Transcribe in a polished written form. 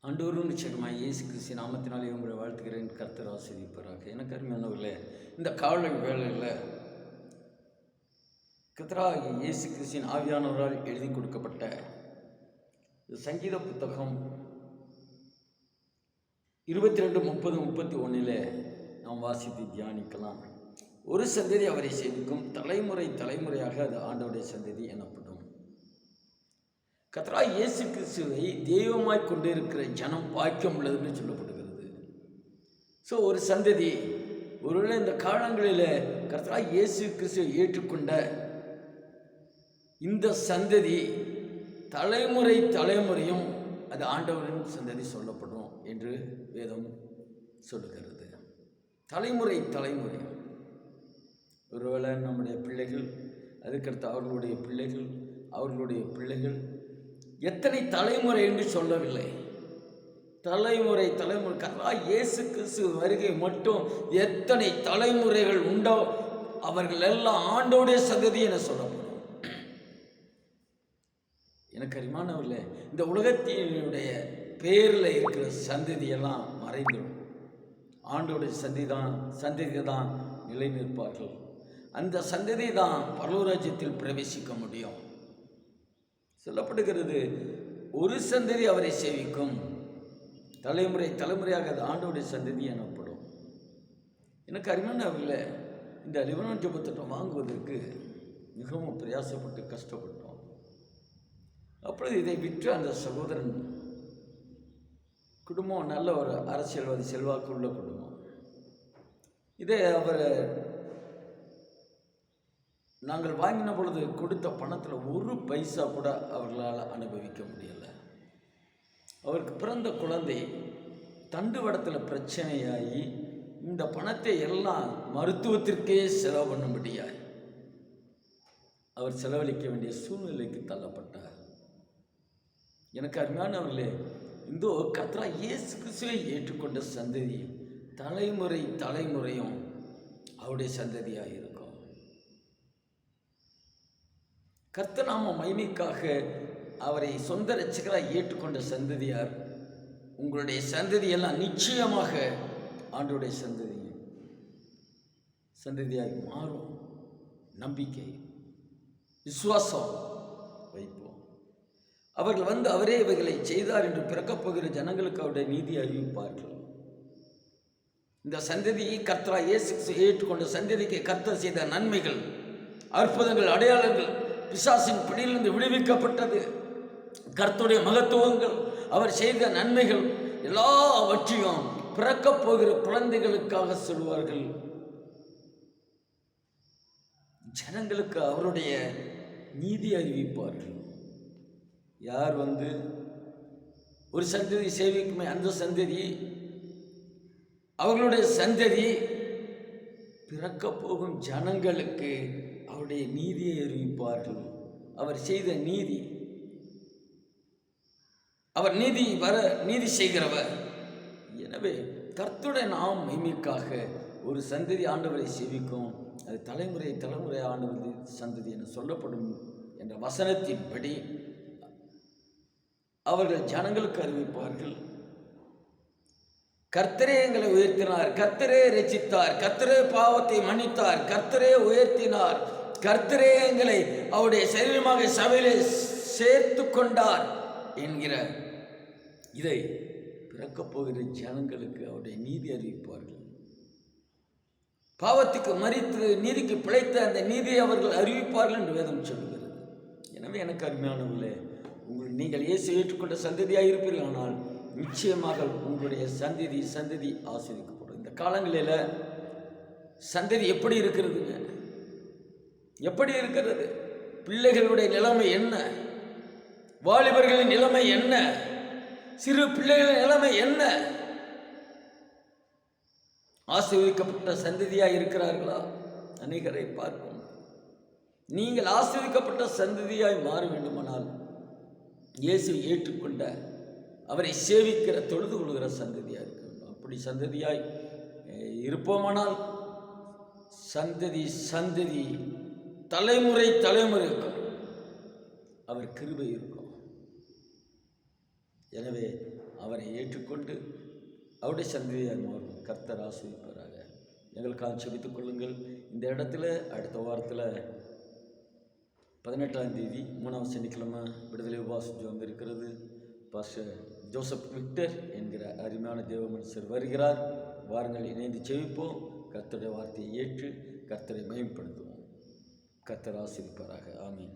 ஆண்டவரும் நிச்சயமாக இயேசு கிறிஸ்து நாமத்தினாலே உங்களை வாழ்த்துகிறேன். கர்த்தர் ஆசீர்வதிப்பாராக. எனக்கு அருமையானவர்களே, இந்த காலை வேளையில் கர்த்தராகிய இயேசு கிறிஸ்துவின் ஆவியானவரால் எழுதி கொடுக்கப்பட்ட சங்கீத புத்தகம் 22:30-31 நாம் வாசித்து தியானிக்கலாம். ஒரு சந்ததி அவரை சேவிக்கும், தலைமுறை தலைமுறையாக அது ஆண்டவருடைய சந்ததி எனப்படும். கர்த்தராகிய இயேசு கிறிஸ்துவை தெய்வமாய் கொண்டு இருக்கிற ஜனம் பாக்கியம் உள்ளதுன்னு சொல்லப்படுகிறது. ஒரு சந்ததி ஒருவேளை இந்த காலங்களில் கர்த்தராகிய இயேசு கிறிஸ்துவை ஏற்றுக்கொண்ட இந்த சந்ததி தலைமுறை தலைமுறையும் அது ஆண்டவரின் சந்ததி சொல்லப்படும் என்று வேதம் சொல்லுகிறது. தலைமுறை தலைமுறை ஒருவேளை நம்முடைய பிள்ளைகள், அதுக்கடுத்து அவர்களுடைய பிள்ளைகள், அவர்களுடைய பிள்ளைகள், எத்தனை தலைமுறை என்று சொல்லவில்லை. தலைமுறை தலைமுறை கர்த்தராகிய இயேசு கிறிஸ்து வருகை மட்டும் எத்தனை தலைமுறைகள் உண்டோ அவர்கள் எல்லாம் ஆண்டவருடைய சந்ததி என சொல்லப்படும். எனக்கு அறிமானவில்லை, இந்த உலகத்தினுடைய பேரில் இருக்கிற சந்ததியெல்லாம் மறைந்துடும். ஆண்டோடைய சந்ததி தான் நிலை நிற்பார்கள். அந்த சந்ததி தான் பரலோகராஜ்யத்தில் பிரவேசிக்க முடியும். சொல்லப்படுகிறது, ஒரு சந்ததி அவரை சேவிக்கும், தலைமுறை தலைமுறையாக அது ஆண்டோடைய சந்ததி எனப்படும். எனக்கு அருமையானவர்களே, இந்த லிபனோன் ஜெபத்திட்டம் வாங்குவதற்கு மிகவும் பிரயாசப்பட்டு கஷ்டப்பட்டோம். அப்பொழுது இதை விற்று அந்த சகோதரன் குடும்பம் நல்ல ஒரு அரசியல்வாதி, செல்வாக்கு உள்ள குடும்பம். இதை அவர் நாங்கள் வாங்கின பொழுது கொடுத்த பணத்தில் ஒரு பைசா கூட அவர்களால் அனுபவிக்க முடியலை. அவருக்கு பிறந்த குழந்தை தண்டுவடத்தில் பிரச்சனையாகி இந்த பணத்தை எல்லாம் மருத்துவத்திற்கே செலவு பண்ணும்படியாய் அவர் செலவழிக்க வேண்டிய சூழ்நிலைக்கு தள்ளப்பட்டார். எனக்கு அருமையானவர்களே, இந்த கர்த்தராகிய இயேசு கிறிஸ்துவை ஏற்றுக்கொண்ட சந்ததி தலைமுறை தலைமுறையும் அவருடைய சந்ததியாக இருக்கும். கர்த்தர் நாம மகிமைக்காக அவரை சொந்த இரட்சகராய் ஏற்றுக்கொண்ட சந்ததியார், உங்களுடைய சந்ததியெல்லாம் நிச்சயமாக ஆண்டவருடைய சந்ததியாக மாறும். நம்பிக்கை, விசுவாசம் வைப்போம். அவர்கள் அவரே இவைகளை செய்தார் என்று பிறக்கப் போகிற ஜனங்களுக்கு அவருடைய நீதி அறிவிப்பார்கள். இந்த சந்ததியை கர்த்தராகிய இயேசு கிறிஸ்துவை ஏற்றுக்கொண்ட சந்ததிக்கு கர்த்தர் செய்த நன்மைகள், அற்புதங்கள், அடையாளங்கள், பிசாசின் பிடியிலிருந்து விடுவிக்கப்பட்டது, கர்த்தருடைய மகத்துவங்கள், அவர் செய்த நன்மைகள் எல்லாவற்றையும் பிறக்கப் போகிற குழந்தைகளுக்காக சொல்வார்கள். ஜனங்களுக்கு அவருடைய நீதி அறிவிப்பார்கள். யார் ஒரு சந்ததி சேவிக்குமே, அந்த சந்ததி, அவர்களுடைய சந்ததி பிறக்கப் போகும் ஜனங்களுக்கு அவருடைய நீதியை அறிவிப்பார்கள். அவர் செய்த நீதி, அவர் நீதி செய்கிறவர். எனவே கர்த்தருடைய நாம் மகிமைக்காக ஒரு சந்ததி ஆண்டவரை சேவிக்கும், அது தலைமுறை தலைமுறை ஆண்டவர் சந்ததி என சொல்லப்படும் என்ற வசனத்தின்படி அவர்கள் ஜனங்களுக்கு அறிவிப்பார்கள். கர்த்தரே எங்களை உயர்த்தினார், கர்த்தரே ரட்சித்தார், கர்த்தரே பாவத்தை மன்னித்தார், கர்த்தரே உயர்த்தினார், கர்த்தரே எங்களை அவருடைய சரீரமாக சபையிலே சேர்த்து கொண்டார் என்கிற இதை பிறக்கப் போகிற ஜனங்களுக்கு அவருடைய நீதி அறிவிப்பார்கள். பாவத்துக்கு மரித்து நீதிக்கு பிழைத்த அந்த நீதியை அவர்கள் அறிவிப்பார்கள் என்று வேதம் சொல்கிறது. எனவே எனக்கு அருமையானவர்களே, நீங்கள் இயேசு ஏற்றுக்கொண்ட சந்ததியாக இருப்பீர்கள், ஆனால் நிச்சயமாக உங்களுடைய சந்ததி ஆசீர்வதிக்கப்படும். இந்த காலங்களில் சந்ததி எப்படி இருக்கிறதுங்க? எப்படி இருக்கிறது? பிள்ளைகளுடைய நிலைமை என்ன? வாலிபர்களின் நிலைமை என்ன? சிறு பிள்ளைகளின் நிலைமை என்ன? ஆசீர்வதிக்கப்பட்ட சந்ததியாக இருக்கிறார்களா? அநேகரை பார்க்கும். நீங்கள் ஆசீர்வதிக்கப்பட்ட சந்ததியாய் மாற வேண்டுமானால் இயேசுவை ஏற்றுக்கொண்ட, அவரை சேவிக்கிற, தொழுது கொள்கிற சந்ததியாக இருக்க வேண்டும். அப்படி சந்ததியாய் இருப்போமானால் சந்ததி தலைமுறை அவர் கிருபை இருக்கும். எனவே அவரை ஏற்றுக்கொண்டு அவருடைய சந்ததியாக மாறும். கர்த்தர் ஆசீர்வதிப்பாராக. எங்களுக்காக செபித்துக் கொள்ளுங்கள். இந்த இடத்துல அடுத்த வாரத்தில் 18ஆம் தேதி 3ஆம் சனிக்கிழமை விடுதலை உபவாசம் வந்திருக்கிறது. பாஸ்டர் ஜோசப் விக்டர் என்கிற அருமையான தேவ மனுஷர் வருகிறார். வாருங்கள், இணைந்து ஜெபிப்போம். கர்த்தருடைய வார்த்தையை ஏற்று கர்த்தரை மேம்படுத்துவோம். கர்த்தர் ஆசீர்வதிப்பாராக. ஆமீன்.